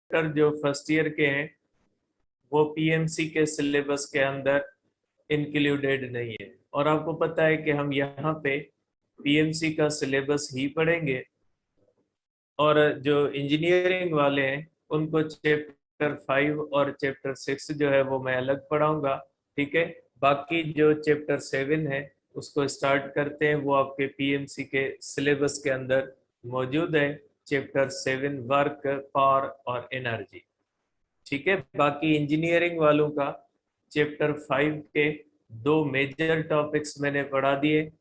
Chapter जो first year के हैं वो पीएमसी के सिलेबस के अंदर इंक्लूडेड नहीं है। और आपको पता है कि हम यहाँ पे पीएमसी का सिलेबस ही पढ़ेंगे, और जो इंजीनियरिंग वाले हैं उनको चैप्टर 5 और चैप्टर 6 जो है वो मैं अलग पढ़ाऊंगा। ठीक है, बाकी जो चैप्टर 7 है उसको स्टार्ट करते हैं। वो आपके पीएमसी के सिलेबस के अंदर मौजूद है, चैप्टर 7 वर्क, पावर और एनर्जी। ठीक है, बाकी इंजीनियरिंग वालों का चैप्टर 5 के दो मेजर टॉपिक्स मैंने पढ़ा दिए,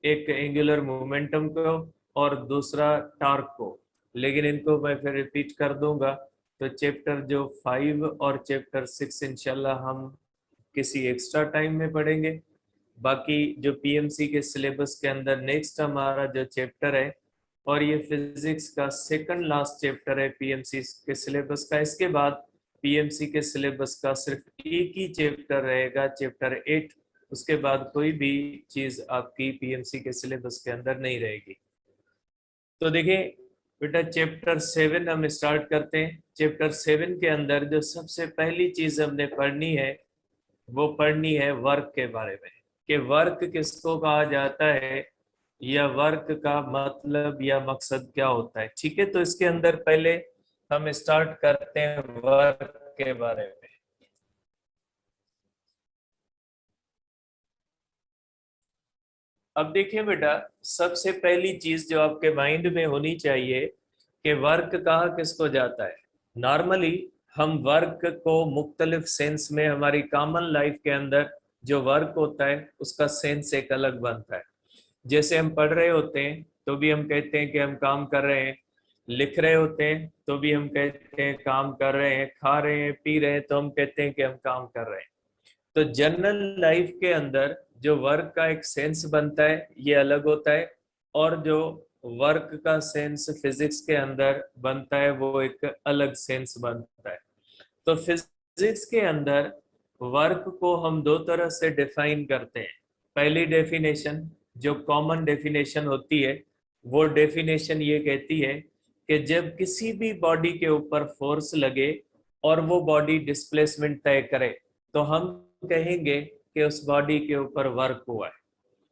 एक एंगुलर मोमेंटम को और दूसरा टॉर्क को, लेकिन इनको मैं फिर रिपीट कर दूंगा। तो चैप्टर जो 5 और चैप्टर 6 इंशाल्लाह हम किसी एक्स्ट्रा टाइम में पढ़ेंगे। बाकी जो पीएमसी के सिलेबस के अंदर नेक्स्ट हमारा जो चैप्टर है, और ये फिजिक्स का सेकंड लास्ट चैप्टर है पीएमसी के सिलेबस का। इसके बाद पीएमसी के सिलेबस का सिर्फ एक ही चैप्टर रहेगा, चैप्टर 8। उसके बाद कोई भी चीज आपकी पीएमसी के सिलेबस के अंदर नहीं रहेगी। तो देखिए बेटा, चैप्टर 7 हम स्टार्ट करते हैं। चैप्टर 7 के अंदर जो सबसे पहली चीज हमने पढ़नी है वो पढ़नी है वर्क के बारे में, कि वर्क किसको कहा जाता है या वर्क का मतलब या मकसद क्या होता है। ठीक है, तो इसके अंदर पहले हम स्टार्ट करते हैं वर्क के बारे में। अब देखिए बेटा, सबसे पहली चीज जो आपके माइंड में होनी चाहिए कि वर्क कहा किसको जाता है। नॉर्मली हम वर्क को मुख्तलिफ सेंस में, हमारी कॉमन लाइफ के अंदर जो वर्क होता है उसका सेंस एक अलग बनता है। जैसे हम पढ़ रहे होते हैं तो भी हम कहते हैं कि हम काम कर रहे हैं, लिख रहे होते हैं तो भी हम कहते हैं काम कर रहे हैं, खा रहे हैं पी रहे हैं तो हम कहते हैं कि हम काम कर रहे हैं। तो जनरल लाइफ के अंदर जो वर्क का एक सेंस बनता है ये अलग होता है, और जो वर्क का सेंस फिजिक्स के अंदर बनता है वो एक अलग सेंस बनता है। तो फिजिक्स के अंदर वर्क को हम दो तरह से डिफाइन करते हैं। पहली डेफिनेशन जो कॉमन डेफिनेशन होती है, वो डेफिनेशन ये कहती है कि जब किसी भी बॉडी के ऊपर फोर्स लगे और वो बॉडी डिस्प्लेसमेंट तय करे तो हम कहेंगे कि उस बॉडी के ऊपर वर्क हुआ है।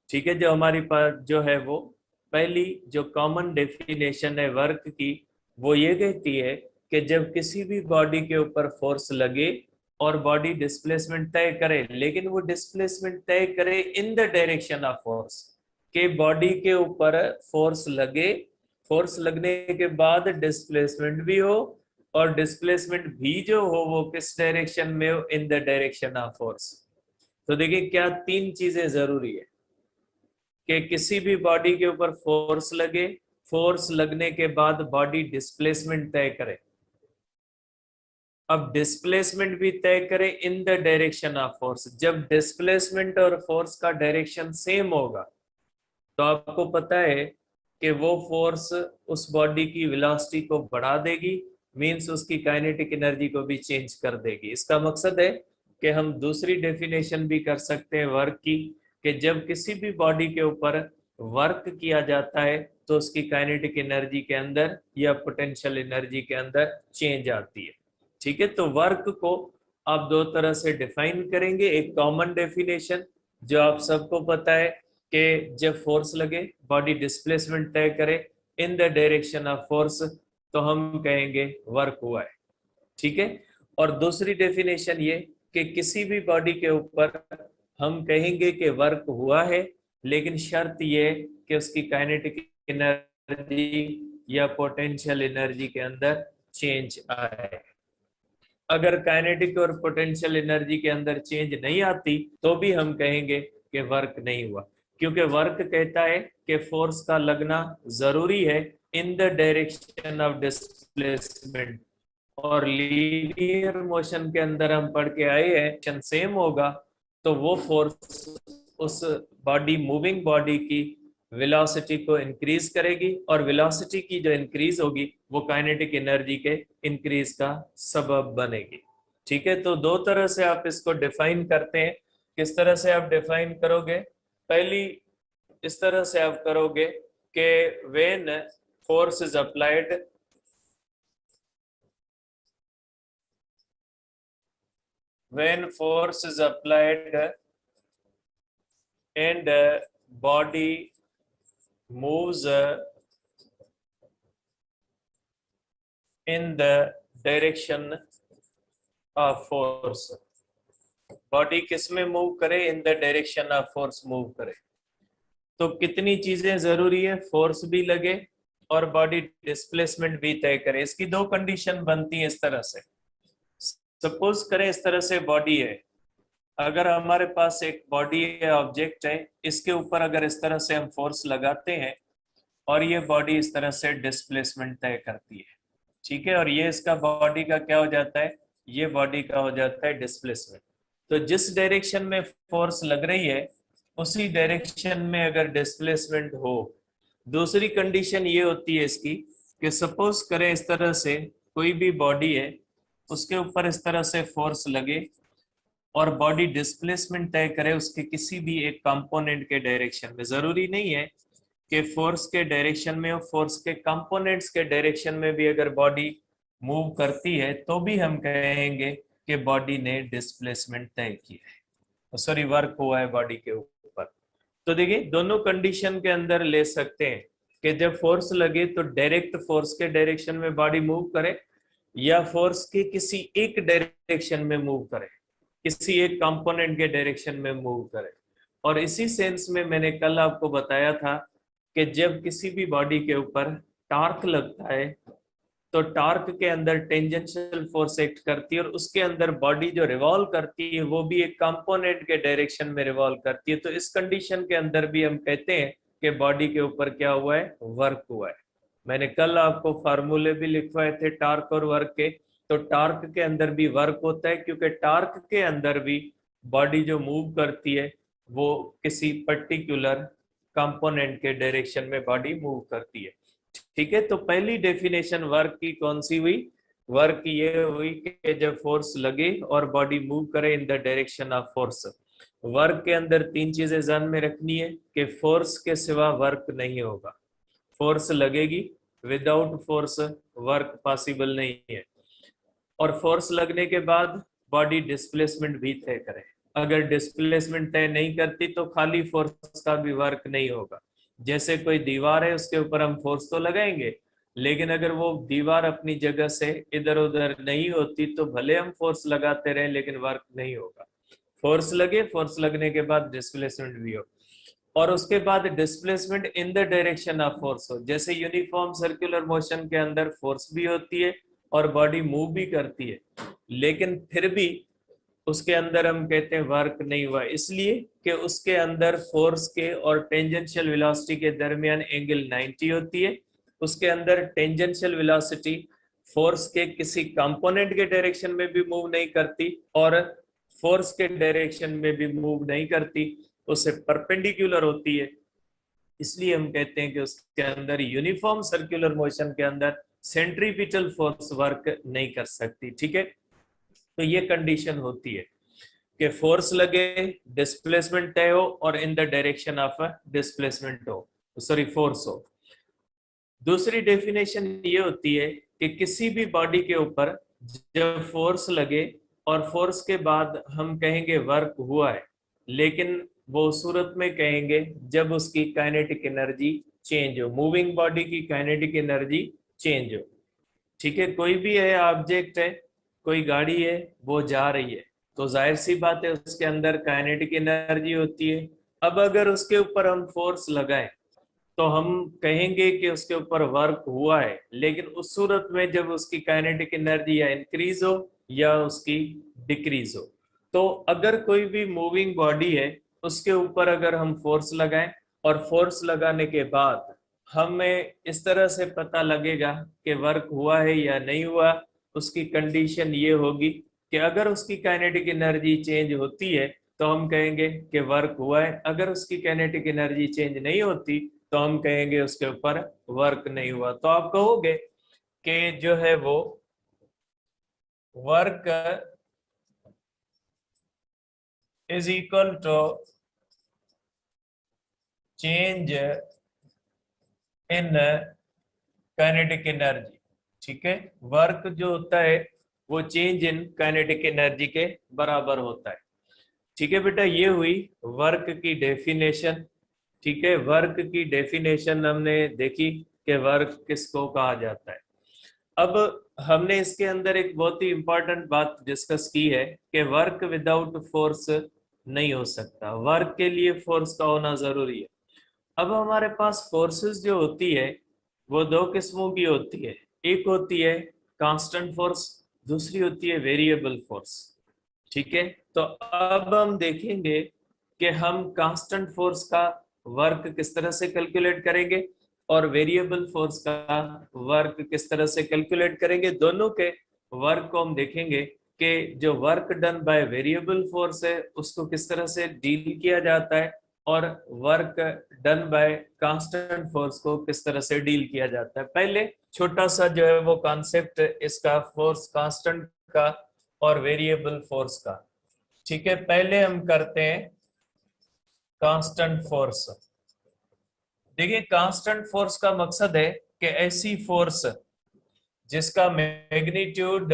ठीक है, जो हमारी पास जो है वो पहली जो कॉमन डेफिनेशन है वर्क की, वो ये कहती है कि जब किसी भी बॉडी के ऊपर फोर्स लगे और बॉडी डिस्प्लेसमेंट तय करे, लेकिन वो डिस्प्लेसमेंट तय करे इन द डायरेक्शन ऑफ फोर्स, के बॉडी के ऊपर फोर्स लगे, फोर्स लगने के बाद डिस्प्लेसमेंट भी हो, और डिस्प्लेसमेंट भी जो हो वो किस डायरेक्शन में हो, इन द डायरेक्शन ऑफ फोर्स। तो देखिए क्या तीन चीजें जरूरी है कि किसी भी बॉडी के ऊपर फोर्स लगे, फोर्स लगने के बाद बॉडी डिस्प्लेसमेंट तय करे, अब डिस्प्लेसमेंट भी तय करे इन द डायरेक्शन ऑफ फोर्स। जब डिस्प्लेसमेंट और फोर्स का डायरेक्शन सेम होगा तो आपको पता है कि वो फोर्स उस बॉडी की वेलोसिटी को बढ़ा देगी, मींस उसकी काइनेटिक एनर्जी को भी चेंज कर देगी। इसका मकसद है कि हम दूसरी डेफिनेशन भी कर सकते हैं वर्क की, कि जब किसी भी बॉडी के ऊपर वर्क किया जाता है तो उसकी काइनेटिक एनर्जी के अंदर या पोटेंशियल एनर्जी के अंदर चेंज आती है। ठीक है, तो वर्क को आप दो तरह से डिफाइन करेंगे। एक कॉमन डेफिनेशन जो आप सबको पता है कि जब फोर्स लगे, बॉडी डिस्प्लेसमेंट तय करे इन द डायरेक्शन ऑफ फोर्स, तो हम कहेंगे वर्क हुआ है। ठीक है, और दूसरी डेफिनेशन ये कि किसी भी बॉडी के ऊपर हम कहेंगे कि वर्क हुआ है, लेकिन शर्त ये कि उसकी काइनेटिक एनर्जी या पोटेंशियल एनर्जी के अंदर चेंज आए। अगर काइनेटिक और पोटेंशियल एनर्जी के अंदर चेंज नहीं आती तो भी हम कहेंगे कि वर्क नहीं हुआ, क्योंकि वर्क कहता है कि फोर्स का लगना जरूरी है इन द डायरेक्शन ऑफ डिस्प्लेसमेंट, और लीनियर मोशन के अंदर हम पढ़ के आए हैं सेम होगा तो वो फोर्स उस बॉडी, मूविंग बॉडी की वेलोसिटी को इंक्रीज करेगी, और वेलोसिटी की जो इंक्रीज होगी वो काइनेटिक एनर्जी के इंक्रीज का सबब बनेगी। ठीक है, तो दो तरह से आप इसको डिफाइन करते हैं। किस तरह से आप डिफाइन करोगे? पहली इस तरह से आप करोगे कि when force is applied when force is applied and body moves in the direction of force, body किस में मूव करे, इन the direction of force move करे। तो कितनी चीजें जरूरी है, फोर्स भी लगे और बॉडी डिस्प्लेसमेंट भी तय करे। इसकी दो कंडीशन बनती है इस तरह से। सपोज करें इस तरह से बॉडी है, अगर हमारे पास एक बॉडी है, ऑब्जेक्ट है, इसके ऊपर अगर इस तरह से हम फोर्स लगाते हैं और ये बॉडी इस तरह से डिस्प्लेसमेंट तय करती है, ठीक है, और ये इसका बॉडी का क्या हो जाता है, ये बॉडी का हो जाता है डिस्प्लेसमेंट। तो जिस डायरेक्शन में फोर्स लग रही है उसी डायरेक्शन में अगर डिस्प्लेसमेंट हो। दूसरी कंडीशन ये होती है इसकी कि सपोज करें इस तरह से कोई भी बॉडी है, उसके ऊपर इस तरह से फोर्स लगे और बॉडी डिस्प्लेसमेंट तय करे उसके किसी भी एक कंपोनेंट के डायरेक्शन में। जरूरी नहीं है कि फोर्स के डायरेक्शन में हो, फोर्स के कंपोनेंट्स के डायरेक्शन में भी अगर बॉडी मूव करती है तो भी हम कहेंगे कि बॉडी ने डिस्प्लेसमेंट तय किया है, सॉरी वर्क हुआ है बॉडी के ऊपर। तो देखिए दोनों कंडीशन के अंदर ले सकते हैं कि जब फोर्स लगे तो डायरेक्ट फोर्स के डायरेक्शन में बॉडी मूव करे या फोर्स के किसी एक डायरेक्शन में मूव करे, किसी एक कंपोनेंट के डायरेक्शन में मूव करे। और इसी सेंस में मैंने कल आपको बताया था कि जब किसी भी बॉडी के ऊपर टार्क लगता है तो टार्क के अंदर टेंजेंशियल फोर्स एक्ट करती है और उसके अंदर बॉडी जो रिवॉल्व करती है वो भी एक कंपोनेंट के डायरेक्शन में रिवॉल्व करती है। तो इस कंडीशन के अंदर भी हम कहते हैं कि बॉडी के ऊपर क्या हुआ है, वर्क हुआ है। मैंने कल आपको फार्मूले भी लिखवाए थे टार्क और वर्क के। तो टार्क के अंदर भी वर्क होता है क्योंकि टार्क के अंदर भी बॉडी जो मूव करती है वो किसी पर्टिकुलर कंपोनेंट के डायरेक्शन में बॉडी मूव करती है, ठीक है। तो पहली डेफिनेशन वर्क की कौन सी हुई, वर्क ये हुई कि जब फोर्स लगे और बॉडी मूव करे इन the direction of force. Work के अंदर तीन चीजें ध्यान में रखनी है कि फोर्स के सिवा वर्क नहीं होगा, फोर्स लगेगी, विदाउट फोर्स वर्क पॉसिबल नहीं है, और फोर्स लगने के बाद बॉडी डिस्प्लेसमेंट भी तय करे। अगर डिस्प्लेसमेंट तय नहीं करती तो खाली फोर्स का भी वर्क नहीं होगा। जैसे कोई दीवार है उसके ऊपर हम फोर्स तो लगाएंगे, लेकिन अगर वो दीवार अपनी जगह से इधर उधर नहीं होती तो भले हम फोर्स लगाते रहे लेकिन वर्क नहीं होगा। फोर्स लगे, फोर्स लगने के बाद डिस्प्लेसमेंट भी हो, और उसके बाद displacement in the direction of force हो। जैसे यूनिफॉर्म सर्कुलर मोशन के अंदर फोर्स भी होती है और बॉडी मूव भी करती है, लेकिन फिर भी उसके अंदर हम कहते हैं वर्क नहीं हुआ, इसलिए कि उसके अंदर फोर्स के और टेंजेंशियल वेलोसिटी के दरमियान एंगल 90 होती है। उसके अंदर टेंजेंशियल वेलोसिटी फोर्स के किसी कंपोनेंट के डायरेक्शन में भी मूव नहीं करती और फोर्स के डायरेक्शन में भी मूव नहीं करती, उसे परपेंडिकुलर होती है। इसलिए हम कहते हैं कि उसके अंदर यूनिफॉर्म सर्कुलर मोशन के अंदर सेंट्रीपिटल फोर्स वर्क नहीं कर सकती, ठीक है। तो ये कंडीशन होती है कि फोर्स लगे, डिस्प्लेसमेंट तय हो और इन द डायरेक्शन ऑफ डिस्प्लेसमेंट हो, सॉरी फोर्स हो। दूसरी डेफिनेशन ये होती है कि किसी भी बॉडी के ऊपर जब फोर्स लगे और फोर्स के बाद हम कहेंगे वर्क हुआ है, लेकिन वो सूरत में कहेंगे जब उसकी काइनेटिक एनर्जी चेंज हो, मूविंग बॉडी की काइनेटिक एनर्जी चेंज हो, ठीक है। कोई भी है ऑब्जेक्ट है, कोई गाड़ी है, वो जा रही है तो जाहिर सी बात है उसके अंदर काइनेटिक एनर्जी होती है। अब अगर उसके ऊपर हम फोर्स लगाएं तो हम कहेंगे कि उसके ऊपर वर्क हुआ है, लेकिन उस सूरत में जब उसकी काइनेटिक एनर्जी या इंक्रीज हो या उसकी डिक्रीज हो। तो अगर कोई भी मूविंग बॉडी है उसके ऊपर अगर हम फोर्स लगाएं और फोर्स लगाने के बाद हमें इस तरह से पता लगेगा कि वर्क हुआ है या नहीं हुआ, उसकी कंडीशन ये होगी कि अगर उसकी काइनेटिक एनर्जी चेंज होती है तो हम कहेंगे कि वर्क हुआ है, अगर उसकी काइनेटिक एनर्जी चेंज नहीं होती तो हम कहेंगे उसके ऊपर वर्क नहीं हुआ। तो आप कहोगे कि जो है वो work is equal to change in kinetic energy, ठीक है। वर्क जो होता है वो चेंज इन काइनेटिक एनर्जी के बराबर होता है। ठीक है बेटा, ये हुई वर्क की डेफिनेशन। ठीक है, वर्क की डेफिनेशन हमने देखी कि वर्क किसको कहा जाता है। अब हमने इसके अंदर एक बहुत ही इंपॉर्टेंट बात डिस्कस की है कि वर्क विदाउट फोर्स नहीं हो सकता, वर्क के लिए फोर्स का होना जरूरी है। अब हमारे पास फोर्सेस जो होती है वो दो किस्मों की होती है। एक होती है कांस्टेंट फोर्स, दूसरी होती है वेरिएबल फोर्स। ठीक है, तो अब हम देखेंगे कि हम कांस्टेंट फोर्स का वर्क किस तरह से कैलकुलेट करेंगे और वेरिएबल फोर्स का वर्क किस तरह से कैलकुलेट करेंगे। दोनों के वर्क को हम देखेंगे कि जो work done by variable force है उसको किस तरह से डील किया जाता है और work done by constant force को किस तरह से डील किया जाता है। पहले छोटा सा जो है वो कॉन्सेप्ट इसका फोर्स कांस्टेंट का और वेरिएबल फोर्स का। ठीक है, पहले हम करते हैं कांस्टेंट फोर्स। देखिए, कांस्टेंट फोर्स का मकसद है कि ऐसी फोर्स जिसका मैग्नीट्यूड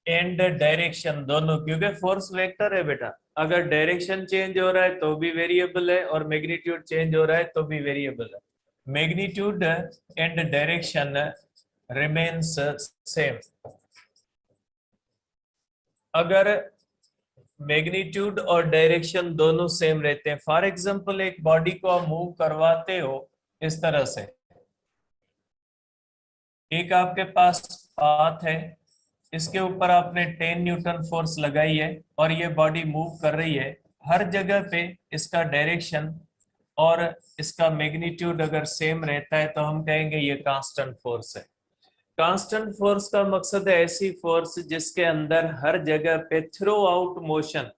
एंड डायरेक्शन दोनों, क्योंकि फोर्स वेक्टर है बेटा, अगर डायरेक्शन चेंज हो रहा है तो भी वेरिएबल है और मैग्नीट्यूड चेंज हो रहा है तो भी वेरिएबल है। Magnitude and direction remains same. अगर मैग्नीट्यूड और डायरेक्शन दोनों सेम रहते हैं, फॉर एग्जांपल एक बॉडी को आप मूव करवाते हो इस तरह से, एक आपके पास पाथ है, इसके ऊपर आपने 10 न्यूटन फोर्स लगाई है और ये बॉडी मूव कर रही है। हर जगह पे इसका डायरेक्शन और इसका मैग्नीट्यूड अगर सेम रहता है तो हम कहेंगे ये कांस्टेंट फोर्स है। कांस्टेंट फोर्स का मकसद है ऐसी फोर्स जिसके अंदर हर जगह पे through out motion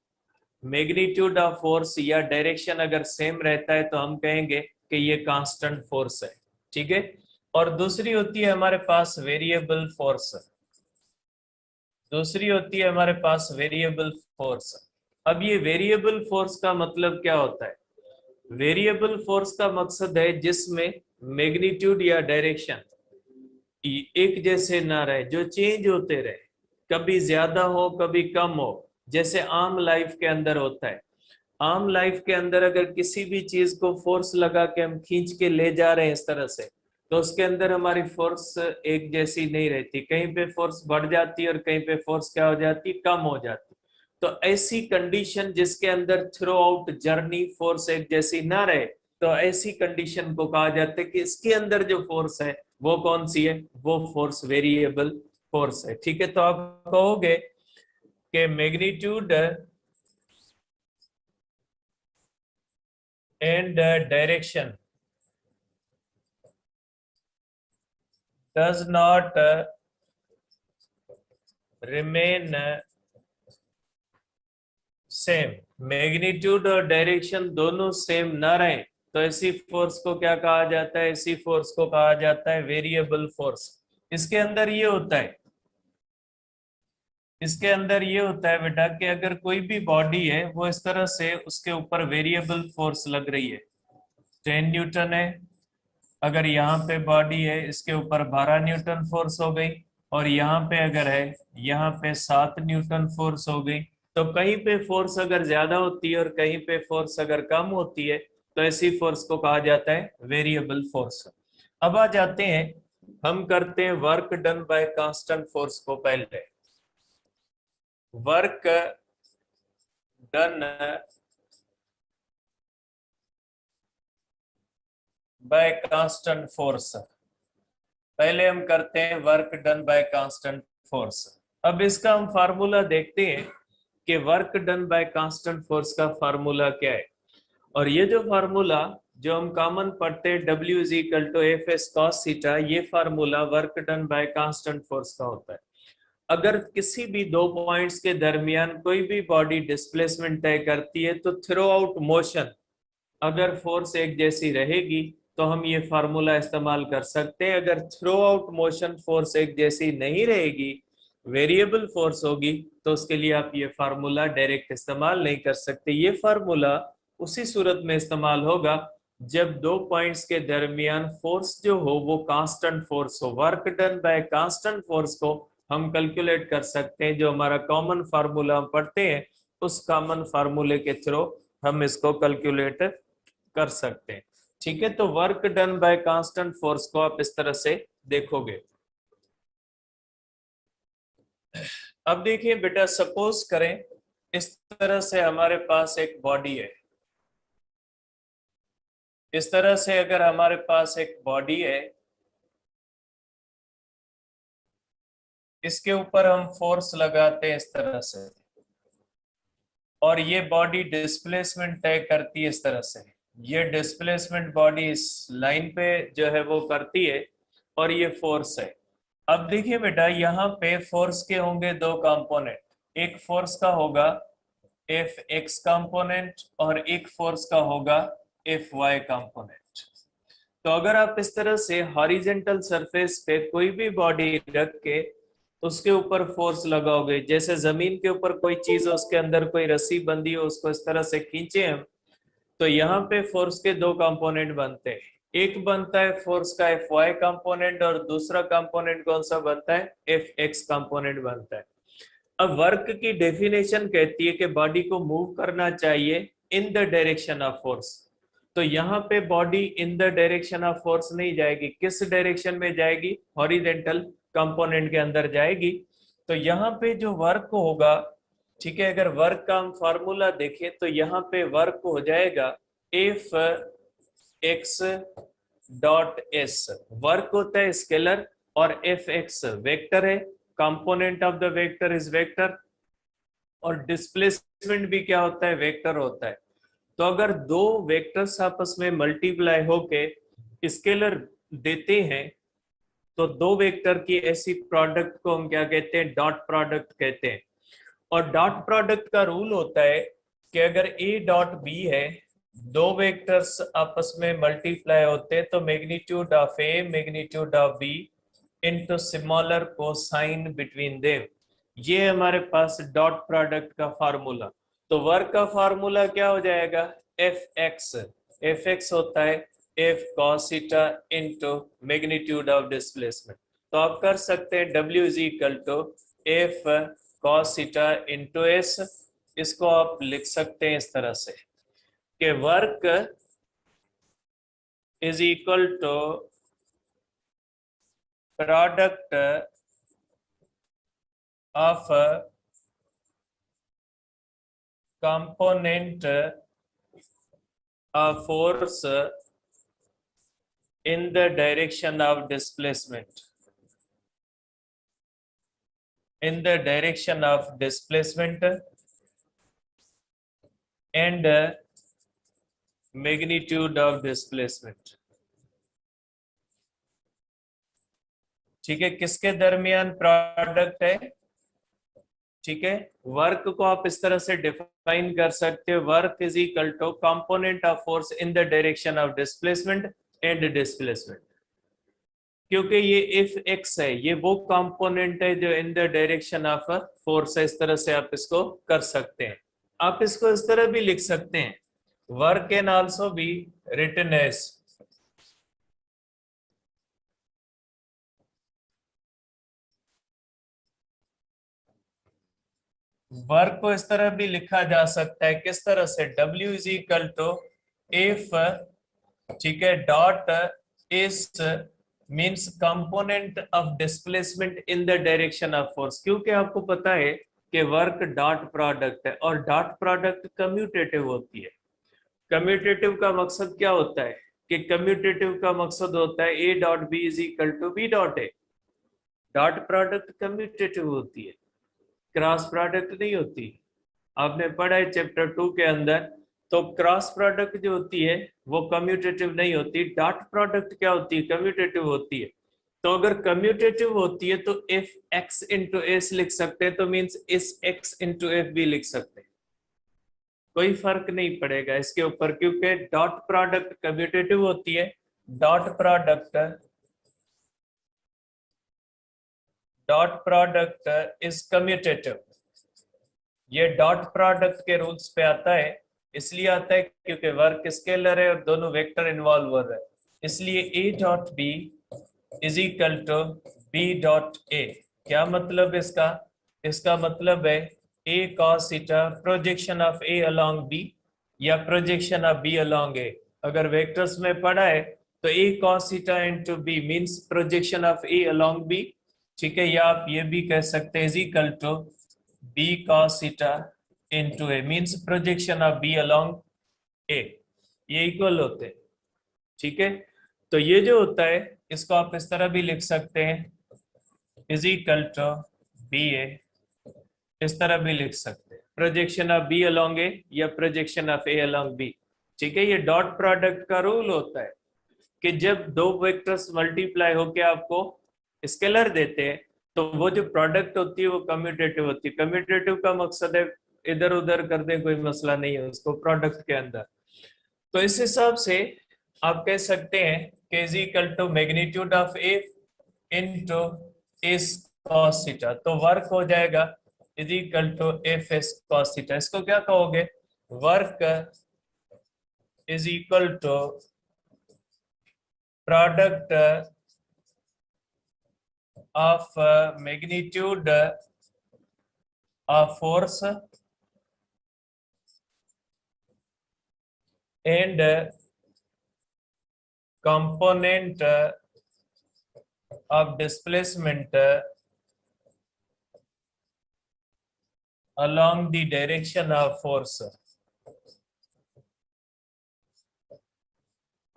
magnitude of force या डायरेक्शन अगर सेम रहता है तो हम कहेंगे कि ये कांस्टेंट फोर्स है। ठीक है, और दूसरी होती है हमारे पास वेरिएबल फोर्स। दूसरी होती है हमारे पास वेरिएबल फोर्स। अब ये वेरिएबल फोर्स का मतलब क्या होता है? वेरिएबल फोर्स का मकसद है जिसमें मैग्नीट्यूड या डायरेक्शन एक जैसे ना रहे, जो चेंज होते रहे, कभी ज्यादा हो कभी कम हो, जैसे आम लाइफ के अंदर होता है। आम लाइफ के अंदर अगर किसी भी चीज को फोर्स लगा के हम खींच के ले जा रहे हैं इस तरह से, तो उसके अंदर हमारी फोर्स एक जैसी नहीं रहती, कहीं पे फोर्स बढ़ जाती है और कहीं पे फोर्स क्या हो जाती, कम हो जाती। तो ऐसी कंडीशन जिसके अंदर थ्रू आउट जर्नी फोर्स एक जैसी ना रहे, तो ऐसी कंडीशन को कहा जाता है कि इसके अंदर जो फोर्स है वो कौन सी है, वो फोर्स वेरिएबल फोर्स है। ठीक है, तो आप कहोगे कि magnitude and direction does not remain same. Magnitude और डायरेक्शन दोनों सेम ना रहे तो ऐसी फोर्स को क्या कहा जाता है? ऐसी फोर्स को कहा जाता है वेरिएबल फोर्स। इसके अंदर ये होता है, इसके अंदर ये होता है बेटा कि अगर कोई भी बॉडी है वो इस तरह से उसके ऊपर वेरिएबल फोर्स लग रही है, 10 न्यूटन है, अगर यहाँ पे बॉडी है इसके ऊपर 12 न्यूटन फोर्स हो गई, और यहाँ पे अगर है यहाँ पे 7 न्यूटन फोर्स हो गई, तो कहीं पे फोर्स अगर ज्यादा होती है और कहीं पे फोर्स अगर कम होती है तो ऐसी फोर्स को कहा जाता है वेरिएबल फोर्स। अब आ जाते हैं, हम करते हैं work done by constant force को। पहले work done by constant force, पहले हम करते हैं work done by constant force. अब इसका हम फार्मूला देखते हैं कि work done by constant force का फार्मूला क्या है। और ये जो फार्मूला जो हम कॉमन पढ़ते हैं W is equal to F S cos theta, ये formula work done by constant force का होता है। अगर किसी भी दो पॉइंट्स के दरमियान कोई भी बॉडी डिस्प्लेसमेंट तय करती है तो थ्रू आउट मोशन अगर फोर्स एक जैसी रहेगी तो हम ये फार्मूला इस्तेमाल कर सकते हैं। अगर थ्रू आउट मोशन फोर्स एक जैसी नहीं रहेगी, वेरिएबल फोर्स होगी, तो उसके लिए आप ये फार्मूला डायरेक्ट इस्तेमाल नहीं कर सकते। ये फार्मूला उसी सूरत में इस्तेमाल होगा जब दो पॉइंट्स के दरमियान फोर्स जो हो वो कांस्टेंट फोर्स हो, work done by constant force को हम कैलकुलेट कर सकते हैं। जो हमारा कॉमन फार्मूला हम पढ़ते हैं उस कॉमन फार्मूले के थ्रू हम इसको कैलकुलेट कर सकते हैं। ठीक है, तो work done by constant force को आप इस तरह से देखोगे। अब देखिए बेटा, सपोज करें इस तरह से हमारे पास एक बॉडी है। इस तरह से अगर हमारे पास एक बॉडी है, इसके ऊपर हम फोर्स लगाते हैं इस तरह से, और ये बॉडी डिस्प्लेसमेंट तय करती है इस तरह से। ये डिस्प्लेसमेंट बॉडी इस लाइन पे जो है वो करती है, और ये फोर्स है। अब देखिए बेटा, यहाँ पे फोर्स के होंगे दो कंपोनेंट। एक फोर्स का होगा एफ एक्स कंपोनेंट और एक फोर्स का होगा एफ वाई कंपोनेंट। तो अगर आप इस तरह से हॉरिजेंटल सरफेस पे कोई भी बॉडी रख के उसके ऊपर फोर्स लगाओगे, जैसे जमीन के ऊपर कोई चीज है उसके अंदर कोई रस्सी बंधी हो, उसको इस तरह से खींचे हम, तो यहाँ पे फोर्स के दो कंपोनेंट बनते हैं। एक बनता है फोर्स का एफ वाई कंपोनेंट और दूसरा कंपोनेंट कौन सा बनता है, एफ एक्स कंपोनेंट बनता है। अब वर्क की डेफिनेशन कहती है कि बॉडी को मूव करना चाहिए इन द डायरेक्शन ऑफ फोर्स। तो यहाँ पे body in the direction of force नहीं जाएगी, किस डायरेक्शन में जाएगी, हॉरिजेंटल कंपोनेंट के अंदर जाएगी। तो यहाँ पे जो वर्क होगा, ठीक है, अगर वर्क का हम फार्मूला देखें तो यहाँ पे वर्क हो जाएगा F x dot S. Work होता है स्केलर और एफ एक्स वेक्टर है, component of the vector is vector, और डिस्प्लेसमेंट भी क्या होता है, वेक्टर होता है। तो अगर दो वेक्टर्स आपस में मल्टीप्लाई होके स्केलर देते हैं तो दो वेक्टर की ऐसी प्रोडक्ट को हम क्या कहते हैं, डॉट प्रोडक्ट कहते हैं। और डॉट प्रोडक्ट का रूल होता है कि अगर ए डॉट बी है, दो वेक्टर्स आपस में मल्टीप्लाई होते हैं तो magnitude of A magnitude of B into smaller cosine between them, ये हमारे पास डॉट प्रोडक्ट का फार्मूला। तो वर्क का फार्मूला क्या हो जाएगा, एफ एक्स होता है F cos theta into magnitude of displacement. तो आप कर सकते हैं W is equal to F cos theta into S. इसको आप लिख सकते हैं इस तरह से कि work is equal to product of component of force in the direction of displacement, in the direction of displacement and magnitude of displacement। ठीक है, किसके दरमियान प्रोडक्ट है, ठीक है। वर्क को आप इस तरह से डिफाइन कर सकते हो, work is equal to component of force in the direction of displacement and displacement. क्योंकि ये इफ एक्स है, ये वो कंपोनेंट है जो इन द डायरेक्शन ऑफ फोर्स है। इस तरह से आप इसको कर सकते हैं। आप इसको इस तरह भी लिख सकते हैं, work can also be written as, work को इस तरह भी लिखा जा सकता है, किस तरह से, W is equal to F, ठीक है, dot S means component of displacement in the direction of force. क्योंकि आपको पता है कि वर्क डॉट प्रोडक्ट है और डॉट प्रोडक्ट कम्यूटेटिव होती है। कम्यूटेटिव का मकसद क्या होता है कि कम्यूटेटिव का मकसद होता है A dot B is equal to B dot A. Dot product commutative होती है, क्रॉस प्रोडक्ट नहीं होती। आपने पढ़ा है चैप्टर 2 के अंदर, तो क्रॉस प्रोडक्ट जो होती है वो कम्यूटेटिव नहीं होती, डॉट प्रोडक्ट क्या होती है, कम्यूटेटिव होती है। तो अगर कम्यूटेटिव होती है तो एफ एक्स इंटू एस लिख सकते हैं, तो मीन्स इस एक्स इंटू एफ भी लिख सकते हैं, कोई फर्क नहीं पड़ेगा इसके ऊपर, क्योंकि डॉट प्रोडक्ट कम्यूटेटिव होती है। Dot product is commutative. ये डॉट प्रोडक्ट के रूल्स पे आता है इसलिए आता है क्योंकि वर्क स्केलर है और दोनों वेक्टर इन्वॉल्व हो रहे हैं, इसलिए A dot B is equal to B dot A. क्या मतलब इसका? इसका मतलब है A cos theta projection of A along B या projection of B along A. अगर वेक्टर्स में पढ़ा है तो A cos theta into B means projection of A along B, ठीक है। या आप ये भी कह सकते हैं is equal to B cos theta into A means projection of B along ए, ये इक्वल होते हैं, ठीक है। तो ये जो होता है इसको आप इस तरह भी लिख सकते हैं is equal to B A, इस तरह भी लिख सकते हैं projection of B along A या projection of A along B, ठीक है। ये डॉट प्रोडक्ट का रूल होता है कि जब दो वेक्टर्स मल्टीप्लाई होके आपको स्केलर देते हैं तो वो जो प्रोडक्ट होती है वो कम्यूटेटिव होती है। कम्यूटेटिव का मकसद है इधर उधर कर दे, कोई मसला नहीं है उसको प्रोडक्ट के अंदर। तो इस हिसाब से आप कह सकते हैं कि is equal to magnitude of A into S cos theta, तो वर्क हो जाएगा is equal to F S cos theta. इसको क्या कहोगे? Work is equal to product of magnitude of force and component of displacement along the direction of force,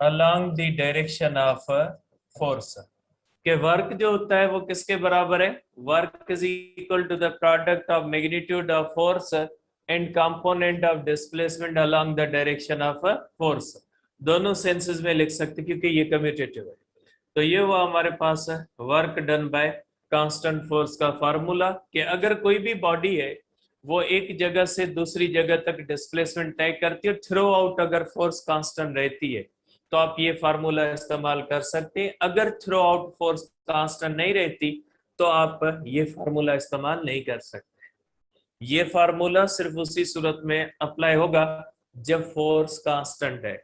along the direction of force। के work जो होता है वो किसके बराबर है? Work is equal to the product of magnitude of force and component of displacement along the direction of force. दोनों senses में लिख सकते क्योंकि ये कम्यूटेटिव है। तो ये हुआ हमारे पास work done by constant force का फार्मूला कि अगर कोई भी बॉडी है वो एक जगह से दूसरी जगह तक डिस्प्लेसमेंट तय करती है, थ्रू आउट अगर फोर्स कांस्टेंट रहती है तो आप ये फार्मूला इस्तेमाल कर सकते हैं। अगर थ्रू आउट फोर्स कांस्टेंट नहीं रहती तो आप ये फार्मूला इस्तेमाल नहीं कर सकते। ये फार्मूला सिर्फ उसी सूरत में अप्लाई होगा जब फोर्स कांस्टेंट है।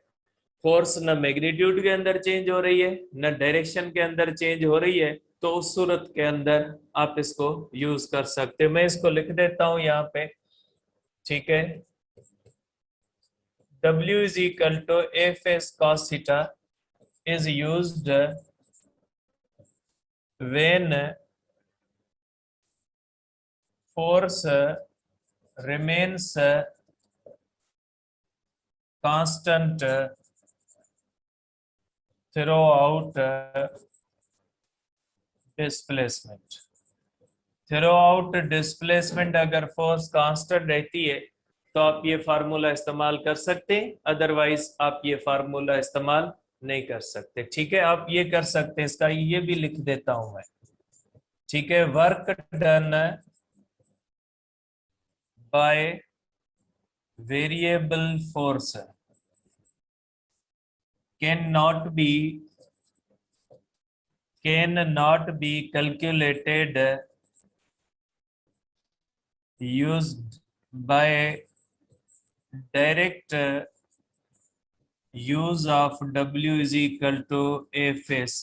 फोर्स न मैग्नीट्यूड के अंदर चेंज हो रही है न डायरेक्शन के अंदर चेंज हो रही है, तो उस सूरत के अंदर आप इसको यूज कर सकते हैं। मैं इसको लिख देता हूं यहाँ पे, ठीक है। W is equal to Fs cos theta is used when force remains constant throughout displacement। Throughout displacement अगर फोर्स कांस्टेंट रहती है तो आप ये फार्मूला इस्तेमाल कर सकते हैं, अदरवाइज आप ये फार्मूला इस्तेमाल नहीं कर सकते, ठीक है। आप ये कर सकते हैं, इसका ये भी लिख देता हूं मैं, ठीक है। Work done by variable force can not be calculated used by direct use of W is equal to Fs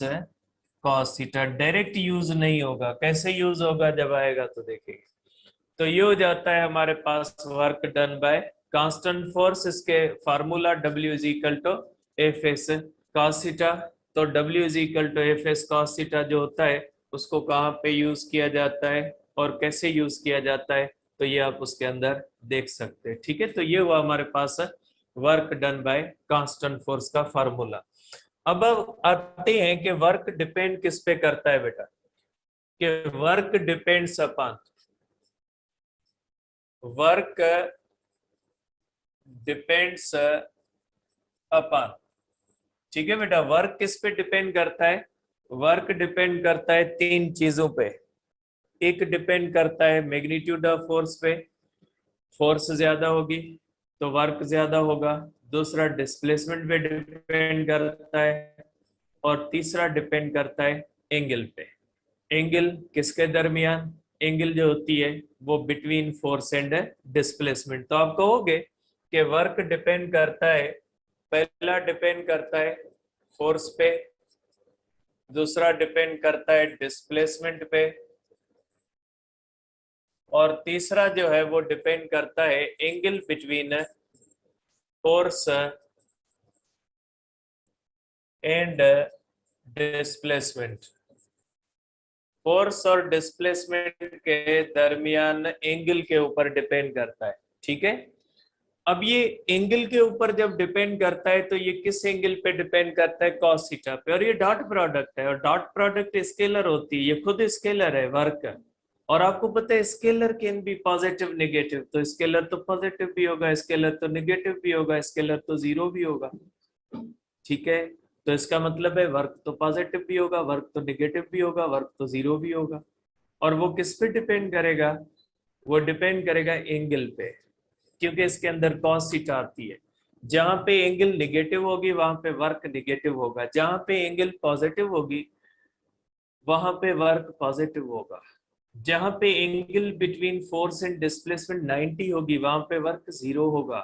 cos theta. Direct use नहीं होगा, कैसे यूज होगा जब आएगा तो देखेंगे। तो ये हो जाता है हमारे पास work done by constant force, इसके formula W is equal to Fs cos theta. तो W is equal to Fs cos theta जो होता है उसको कहाँ पे यूज किया जाता है और कैसे यूज किया जाता है, तो ये आप उसके अंदर देख सकते हैं, ठीक है। तो ये हुआ हमारे पास work done by constant force का फार्मूला। अब आते हैं कि वर्क डिपेंड किस पे करता है बेटा, कि work depends upon, work depends upon, ठीक है बेटा। वर्क किस पे डिपेंड करता है? वर्क डिपेंड करता है तीन चीजों पे। एक डिपेंड करता है मैग्नीट्यूड ऑफ फोर्स पे, फोर्स ज्यादा होगी तो वर्क ज्यादा होगा। दूसरा डिस्प्लेसमेंट पे डिपेंड करता है और तीसरा डिपेंड करता है एंगल पे। एंगल किसके दरमियान? एंगल जो होती है वो बिटवीन फोर्स एंड डिस्प्लेसमेंट। तो आप कहोगे कि वर्क डिपेंड करता है, पहला डिपेंड करता है फोर्स पे, दूसरा डिपेंड करता है डिस्प्लेसमेंट पे, और तीसरा जो है वो डिपेंड करता है angle between force and displacement. Force और डिस्प्लेसमेंट के दरमियान एंगल के ऊपर डिपेंड करता है, ठीक है। अब ये एंगल के ऊपर जब डिपेंड करता है तो ये किस एंगल पे डिपेंड करता है, कॉस थीटा पे, और ये डॉट प्रोडक्ट है, और डॉट प्रोडक्ट स्केलर होती है, ये खुद स्केलर है वर्क। और आपको पता है scalar can be positive negative, तो स्केलर तो पॉजिटिव भी होगा, स्केलर तो नेगेटिव भी होगा, स्केलर तो जीरो भी होगा, ठीक है। तो इसका मतलब है वर्क तो पॉजिटिव भी होगा, वर्क तो नेगेटिव भी होगा, वर्क तो जीरो भी होगा। और वो किस पे डिपेंड करेगा, वो डिपेंड करेगा एंगल पे, क्योंकि इसके अंदर कॉस थीटा आती है। जहां पे एंगल नेगेटिव होगी वहां पे वर्क नेगेटिव होगा, जहां पे एंगल पॉजिटिव होगी वहां पे वर्क पॉजिटिव होगा। जहां पे angle between force and displacement 90 होगी वहां पे वर्क जीरो होगा,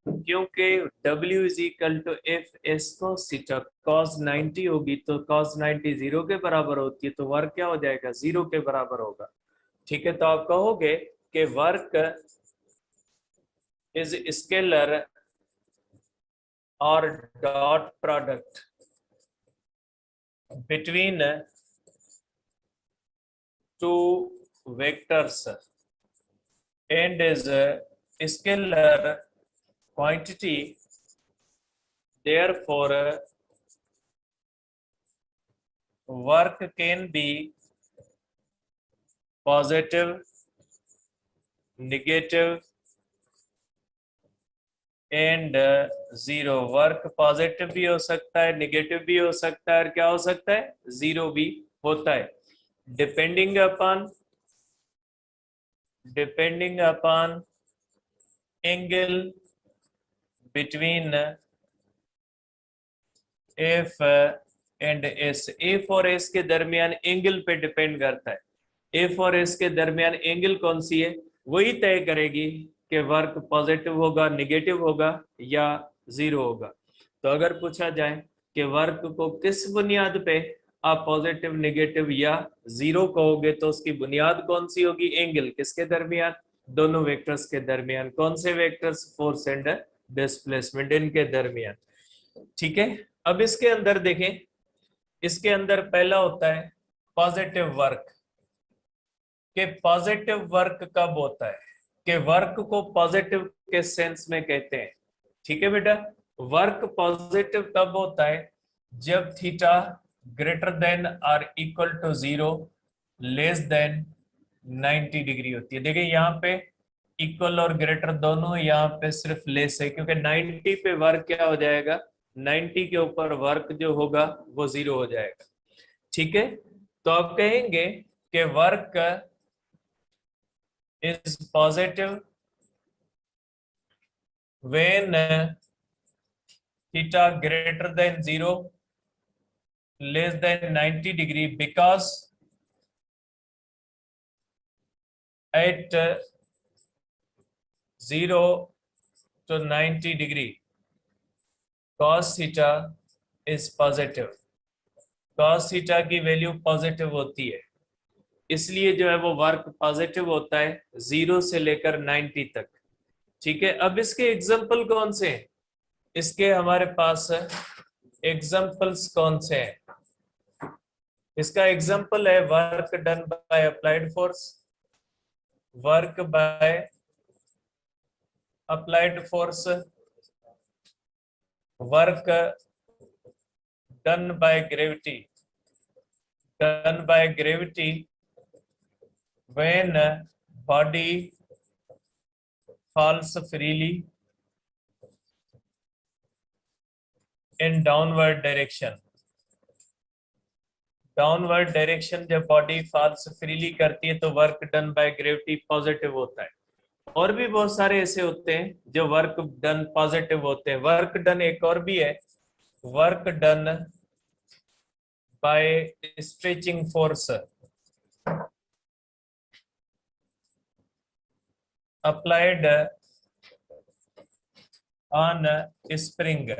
क्योंकि W is equal to F S cos theta, cos 90 होगी तो कॉस 90 जीरो के बराबर होती है, तो वर्क क्या हो जाएगा, जीरो के बराबर होगा, ठीक है। तो आप कहोगे कि वर्क इज स्केलर और dot product between two vectors and is a scalar quantity, therefore work can be positive, negative and zero। Work positive भी हो सकता है, नेगेटिव भी हो सकता है, और क्या हो सकता है, जीरो भी होता है, depending upon angle between F and S. F और एस के दरमियान एंगल पे डिपेंड करता है, एफ और एस के दरमियान एंगल कौन सी है वही तय करेगी कि वर्क पॉजिटिव होगा, नेगेटिव होगा या जीरो होगा। तो अगर पूछा जाए कि वर्क को किस बुनियाद पे आप पॉजिटिव, नेगेटिव या जीरो कहोगे, तो उसकी बुनियाद कौन सी होगी, एंगल किसके दरमियान, दोनों वेक्टर्स के दरमियान। कौन से वेक्टर्स, फोर्स एंड डिस्प्लेसमेंट, इनके दरमियान, ठीक है। अब इसके अंदर देखें, इसके अंदर पहला होता है पॉजिटिव वर्क। कि पॉजिटिव वर्क कब होता है, कि वर्क को पॉजिटिव के सेंस में कहते हैं, ठीक है बेटा। वर्क पॉजिटिव कब होता है, जब थीटा ग्रेटर देन और equal to zero, less than 90 degree होती है। देखिए यहाँ पे इक्वल और ग्रेटर दोनों, यहाँ पे सिर्फ लेस है, क्योंकि 90 पे वर्क क्या हो जाएगा, 90 के ऊपर वर्क जो होगा वो जीरो हो जाएगा, ठीक है। तो आप कहेंगे कि work is positive when theta greater than 0, less than 90 degree, because at 0 to 90 degree cos theta is positive। cos theta की वैल्यू पॉजिटिव होती है, इसलिए जो है वो वर्क पॉजिटिव होता है 0 से लेकर 90 तक, ठीक है। अब इसके एग्जाम्पल कौन से हैं, इसके हमारे पास एग्जाम्पल्स कौन से हैं। इसका एग्जाम्पल है work done by applied force, work by applied force, work done by gravity, done by gravity when body falls freely in downward direction। Downward direction जब बॉडी फॉल्स फ्रीली करती है तो work done by gravity positive होता है। और भी बहुत सारे ऐसे होते हैं जो वर्क डन पॉजिटिव होते हैं। वर्क डन एक और भी है, work done bye stretching force applied on spring.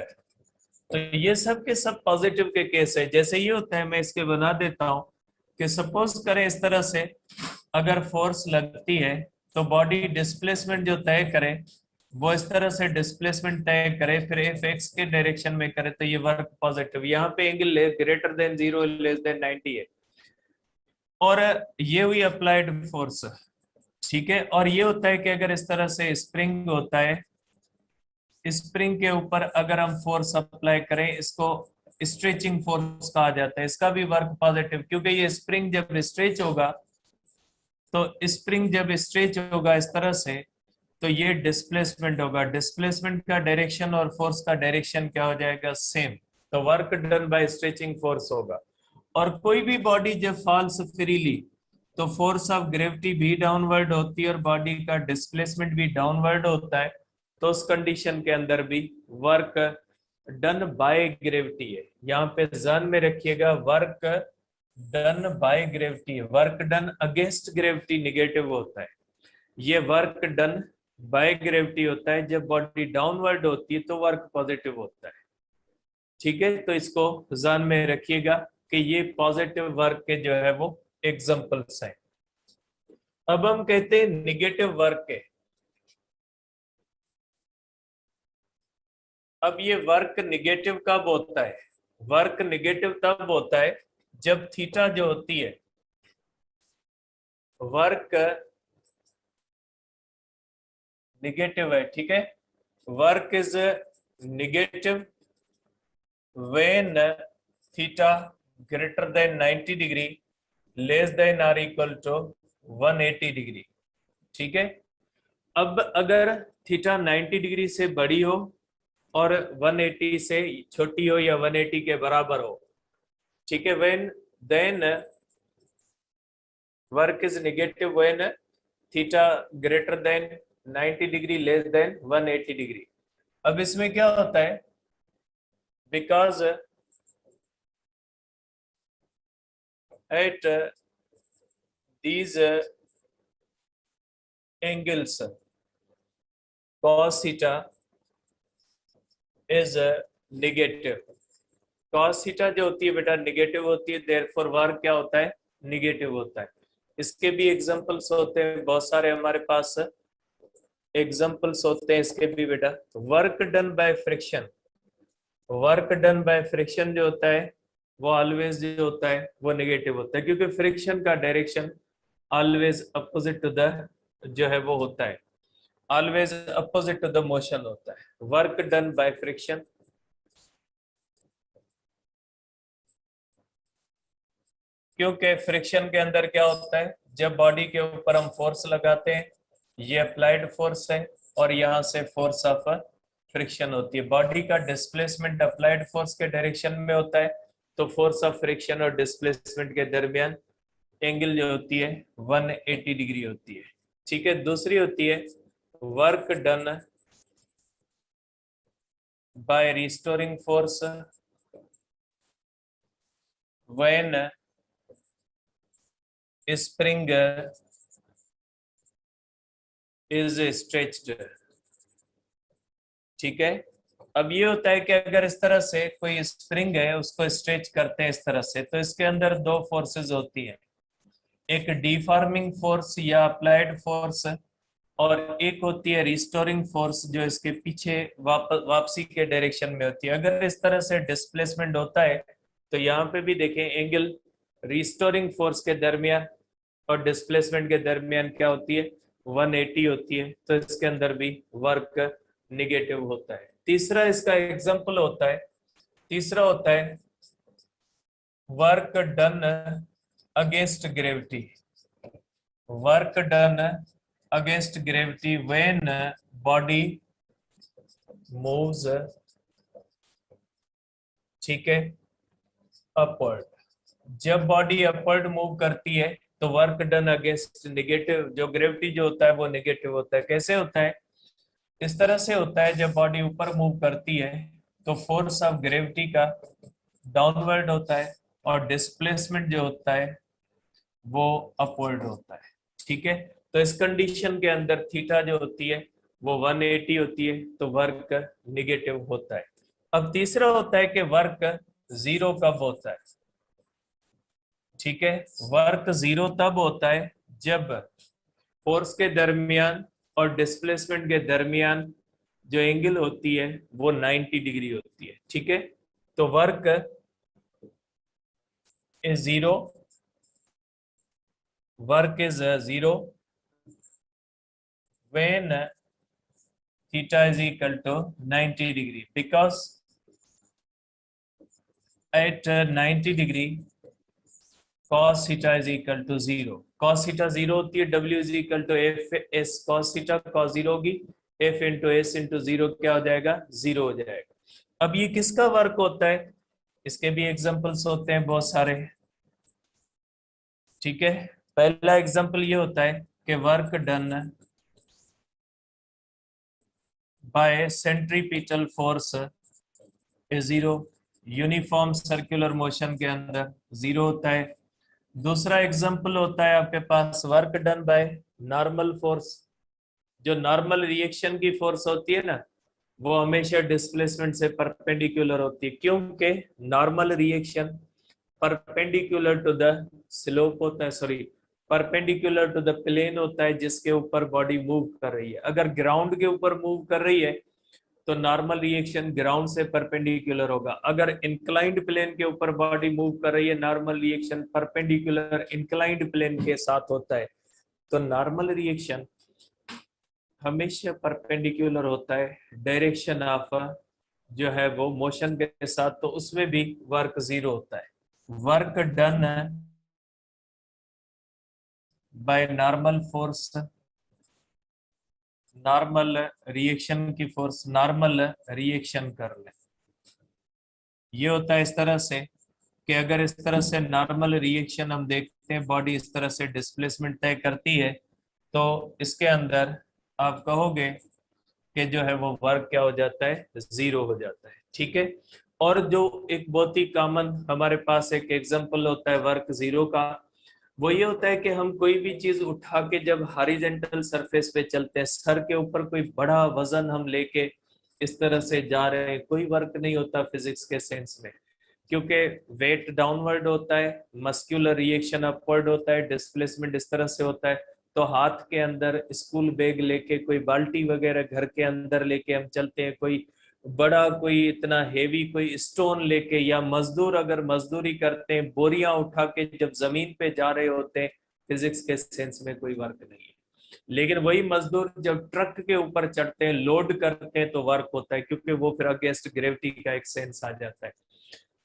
तो ये सब के सब पॉजिटिव के केस है। जैसे ये होता है, मैं इसके बना देता हूं कि सपोज करें इस तरह से अगर फोर्स लगती है तो बॉडी डिस्प्लेसमेंट जो तय करे वो इस तरह से डिस्प्लेसमेंट तय करे, फिर एफ एक्स के डायरेक्शन में करे, तो ये वर्क पॉजिटिव। यहाँ पे angle greater than 0 less than 90 है, और ये हुई अप्लाइड फोर्स। ठीक है, और ये होता है कि अगर इस तरह से स्प्रिंग होता है, स्प्रिंग के ऊपर अगर हम फोर्स अप्लाई करें, इसको स्ट्रेचिंग फोर्स कहा जाता है। इसका भी वर्क पॉजिटिव, क्योंकि ये स्प्रिंग जब स्ट्रेच होगा, तो स्प्रिंग जब स्ट्रेच होगा इस तरह से, तो ये डिस्प्लेसमेंट होगा। डिस्प्लेसमेंट का डायरेक्शन और फोर्स का डायरेक्शन क्या हो जाएगा, सेम। तो work done bye stretching force होगा। और कोई भी बॉडी जब फॉल्स फ्रीली, तो फोर्स ऑफ ग्रेविटी भी डाउनवर्ड होती है और बॉडी का डिस्प्लेसमेंट भी डाउनवर्ड होता है। तो उस कंडीशन के अंदर भी वर्क डन बाय ग्रेविटी है। यहाँ पे ध्यान में रखिएगा, work done by gravity, work done against gravity negative होता है। ये वर्क डन बाय ग्रेविटी होता है। जब बॉडी डाउनवर्ड होती है तो वर्क पॉजिटिव होता है। ठीक है, तो इसको ध्यान में रखिएगा कि ये पॉजिटिव वर्क के जो है वो एग्जांपल्स हैं। अब हम कहते हैं निगेटिव वर्क के। अब ये वर्क निगेटिव कब होता है? वर्क निगेटिव तब होता है जब थीटा जो होती है, वर्क निगेटिव है। ठीक है, work is negative when theta greater than 90 degree less than or equal to 180 degree. ठीक है, अब अगर थीटा 90 डिग्री से बड़ी हो और 180 से छोटी हो या 180 के बराबर हो, ठीक है, when then work is negative when theta greater than 90 degree less than 180 degree. अब इसमें क्या होता है, because at these angles cos theta is negative। cos theta जो होती है बेटा निगेटिव होती है, therefore वर्क क्या होता है, निगेटिव होता है। इसके भी एग्जांपल्स होते हैं बहुत सारे, हमारे पास एग्जांपल्स होते हैं इसके भी बेटा। Work done by friction, work done by friction जो होता है वो ऑलवेज जो होता है वो नेगेटिव होता है, क्योंकि फ्रिक्शन का direction always opposite to the जो है वो होता है, always opposite to the motion होता है। वर्क डन बाय फ्रिक्शन, क्योंकि फ्रिक्शन के अंदर क्या होता है, जब बॉडी के ऊपर हम फोर्स लगाते हैं, ये अप्लाइड फोर्स है और यहाँ से फोर्स ऑफ फ्रिक्शन होती है। बॉडी का डिस्प्लेसमेंट अप्लाइड फोर्स के डायरेक्शन में होता है, तो फोर्स ऑफ फ्रिक्शन और डिस्प्लेसमेंट के दरमियान एंगल जो होती है 180 डिग्री होती है। ठीक है, दूसरी होती है work done bye restoring force when spring is stretched. ठीक है, अब ये होता है कि अगर इस तरह से कोई स्प्रिंग है उसको स्ट्रेच करते हैं इस तरह से, तो इसके अंदर दो फोर्सेस होती है, एक डिफॉर्मिंग फोर्स या अप्लाइड फोर्स, और एक होती है रिस्टोरिंग फोर्स जो इसके पीछे वापसी के डायरेक्शन में होती है। अगर इस तरह से डिस्प्लेसमेंट होता है तो यहाँ पे भी देखें एंगल रिस्टोरिंग फोर्स के दरमियान और डिस्प्लेसमेंट के दरमियान क्या होती है, 180 होती है। तो इसके अंदर भी वर्क निगेटिव होता है। तीसरा इसका एग्जांपल होता है, तीसरा होता है work done against gravity, work done against gravity when body moves, ठीक है, अपवर्ड। जब बॉडी अपवर्ड मूव करती है तो वर्क डन अगेंस्ट नेगेटिव, जो ग्रेविटी जो होता है वो नेगेटिव होता है। कैसे होता है, इस तरह से होता है, जब बॉडी ऊपर मूव करती है तो फोर्स ऑफ ग्रेविटी का डाउनवर्ड होता है और डिस्प्लेसमेंट जो होता है वो अपवर्ड होता है। ठीक है, तो इस कंडीशन के अंदर थीटा जो होती है वो 180 होती है, तो वर्क निगेटिव होता है। अब तीसरा होता है कि वर्क जीरो कब होता है। ठीक है, वर्क जीरो तब होता है जब फोर्स के दरमियान और डिस्प्लेसमेंट के दरमियान जो एंगल होती है वो 90 डिग्री होती है। ठीक है, तो work is zero, work is zero when theta is equal to 90 degree, because at 90 degree cos theta is equal to 0। cos theta 0 होती है, w is equal to f s cos theta, cos 0 होगी, f into s into 0 क्या हो जाएगा, 0 हो जाएगा। अब ये किसका वर्क होता है, इसके भी एग्जांपल्स होते हैं बहुत सारे। ठीक है, पहला एग्जांपल ये होता है कि work done bye centripetal force is zero, uniform circular motion के अंदर जीरो होता है। दूसरा एग्जांपल होता है आपके पास work done by normal force. जो नॉर्मल रिएक्शन की फोर्स होती है ना, वो हमेशा डिस्प्लेसमेंट से परपेंडिकुलर होती है, क्योंकि normal reaction perpendicular to the slope होता है, sorry perpendicular to the plane होता है जिसके ऊपर बॉडी मूव कर रही है। अगर ग्राउंड के ऊपर मूव कर रही है तो नॉर्मल रिएक्शन ग्राउंड से परपेंडिकुलर होगा। अगर इंक्लाइंड प्लेन के ऊपर बॉडी मूव कर रही है, normal reaction perpendicular inclined plane के साथ होता है। तो नॉर्मल रिएक्शन हमेशा परपेंडिकुलर होता है डायरेक्शन ऑफ जो है वो मोशन के साथ, तो उसमें भी वर्क जीरो होता है। Work done by normal force, normal reaction की फोर्स नॉर्मल रिएक्शन कर ले, ये होता है इस तरह से कि अगर इस तरह से नॉर्मल रिएक्शन हम देखते हैं, बॉडी इस तरह से डिस्प्लेसमेंट तय करती है, तो इसके अंदर आप कहोगे कि जो है वो वर्क क्या हो जाता है, जीरो हो जाता है। ठीक है, और जो एक बहुत ही कॉमन हमारे पास एक एग्जांपल होता है वर्क जीरो का, वो ये होता है कि हम कोई भी चीज उठा के जब हॉरिजॉन्टल सरफेस पे चलते हैं, सर के ऊपर कोई बड़ा वजन हम लेके इस तरह से जा रहे हैं, कोई वर्क नहीं होता फिजिक्स के सेंस में, क्योंकि वेट डाउनवर्ड होता है, मस्कुलर रिएक्शन अपवर्ड होता है, डिस्प्लेसमेंट इस तरह से होता है। तो हाथ के अंदर स्कूल बैग लेके, कोई बाल्टी वगैरह घर के अंदर लेके हम चलते हैं, कोई बड़ा कोई इतना हेवी कोई स्टोन लेके, या मजदूर अगर मजदूरी करते हैं बोरियां उठा के जब जमीन पे जा रहे होते हैं, फिजिक्स के सेंस में कोई वर्क नहीं है। लेकिन वही मजदूर जब ट्रक के ऊपर चढ़ते हैं, लोड करते हैं, तो वर्क होता है, क्योंकि वो फिर अगेंस्ट ग्रेविटी का एक सेंस आ जाता है।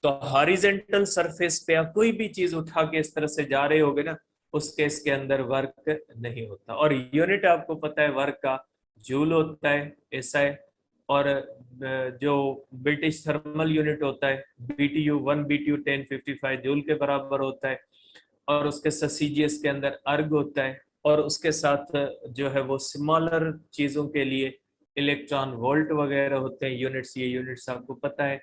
तो हॉरिजॉन्टल सरफेस पे आप कोई भी चीज उठा के इस तरह से जा रहे होगे ना, उस केस के अंदर वर्क नहीं होता। और यूनिट आपको पता है वर्क का जूल होता है, ऐसा है। और जो ब्रिटिश थर्मल यूनिट होता है बीटीयू, 1 बीटीयू 1055 जूल के बराबर होता है। और उसके साथ सीजीएस के अंदर अर्ग होता है, और उसके साथ जो है वो स्मॉलर चीजों के लिए इलेक्ट्रॉन वोल्ट वगैरह होते हैं यूनिट्स। ये यूनिट्स आपको पता है,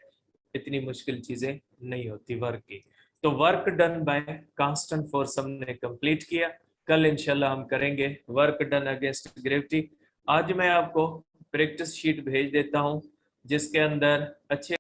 इतनी मुश्किल चीजें नहीं होती वर्क की। तो work done by constant force हमने कंप्लीट किया। कल इंशाल्लाह हम करेंगे वर्क डन अगेंस्ट ग्रेविटी। आज मैं आपको प्रैक्टिस शीट भेज देता हूं जिसके अंदर अच्छे